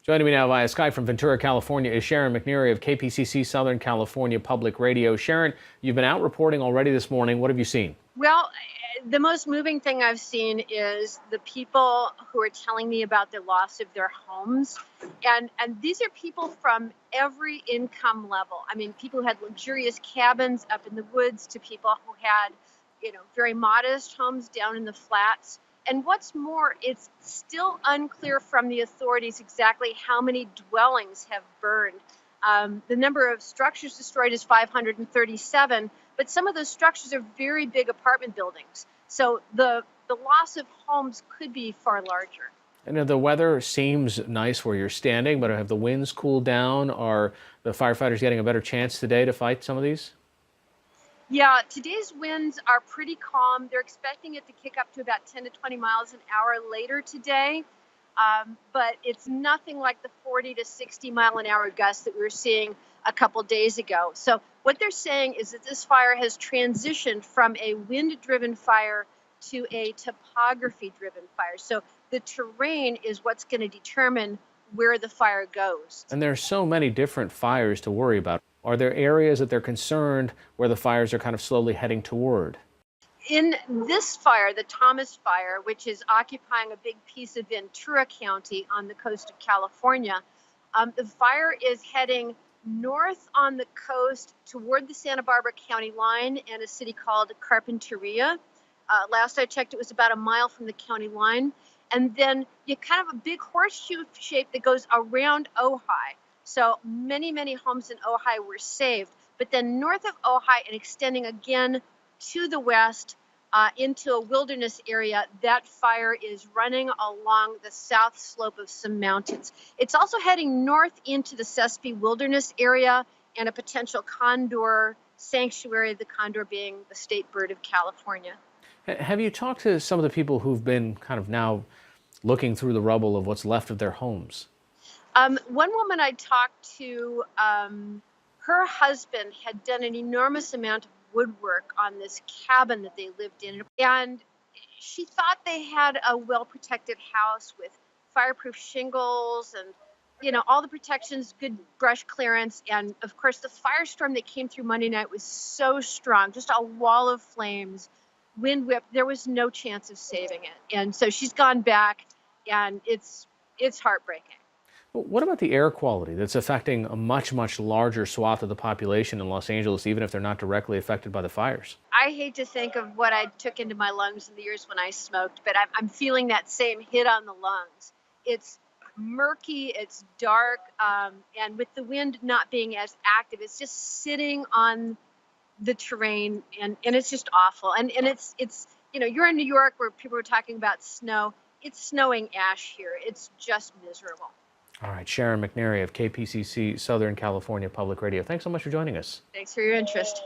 Joining me now via Skype from Ventura, California is Sharon McNary of KPCC Southern California Public Radio. Sharon, you've been out reporting already this morning. What have you seen? Well, the most moving thing I've seen is the people who are telling me about the loss of their homes. And these are people from every income level. I mean, people who had luxurious cabins up in the woods to people who had, very modest homes down in the flats. And what's more, it's still unclear from the authorities exactly how many dwellings have burned. The number of structures destroyed is 537, but some of those structures are very big apartment buildings. So the loss of homes could be far larger. And the weather seems nice where you're standing, but have the winds cooled down? Are the firefighters getting a better chance today to fight some of these? Yeah, today's winds are pretty calm. They're expecting it to kick up to about 10 to 20 miles an hour later today. But it's nothing like the 40 to 60 mile an hour gusts that we were seeing a couple days ago. So what they're saying is that this fire has transitioned from a wind-driven fire to a topography-driven fire. So the terrain is what's going to determine where the fire goes. And there's so many different fires to worry about. Are there areas that they're concerned where the fires are kind of slowly heading toward? In this fire, the Thomas Fire, which is occupying a big piece of Ventura County on the coast of California, the fire is heading north on the coast toward the Santa Barbara County line and a city called Carpinteria. Last I checked, it was about a mile from the county line. And then you kind of a big horseshoe shape that goes around Ojai. So many homes in Ojai were saved. But then north of Ojai and extending again to the west into a wilderness area, that fire is running along the south slope of some mountains. It's also heading north into the Sespe Wilderness area and a potential condor sanctuary, the condor being the state bird of California. Have you talked to some of the people who've been kind of now looking through the rubble of what's left of their homes? One woman I talked to, her husband had done an enormous amount of woodwork on this cabin that they lived in, and she thought they had a well-protected house with fireproof shingles and all the protections, good brush clearance. And of course the firestorm that came through Monday night was so strong, just a wall of flames, wind whip. There was no chance of saving it. And so she's gone back, and it's heartbreaking. What about the air quality that's affecting a much larger swath of the population in Los Angeles, even if they're not directly affected by the fires? I hate to think of what I took into my lungs in the years when I smoked, but I'm feeling that same hit on the lungs. It's murky, it's dark, and with the wind not being as active, it's just sitting on the terrain, and it's just awful. And it's you're in New York where people are talking about snow. It's snowing ash here. It's just miserable. All right, Sharon McNary of KPCC Southern California Public Radio. Thanks so much for joining us. Thanks for your interest.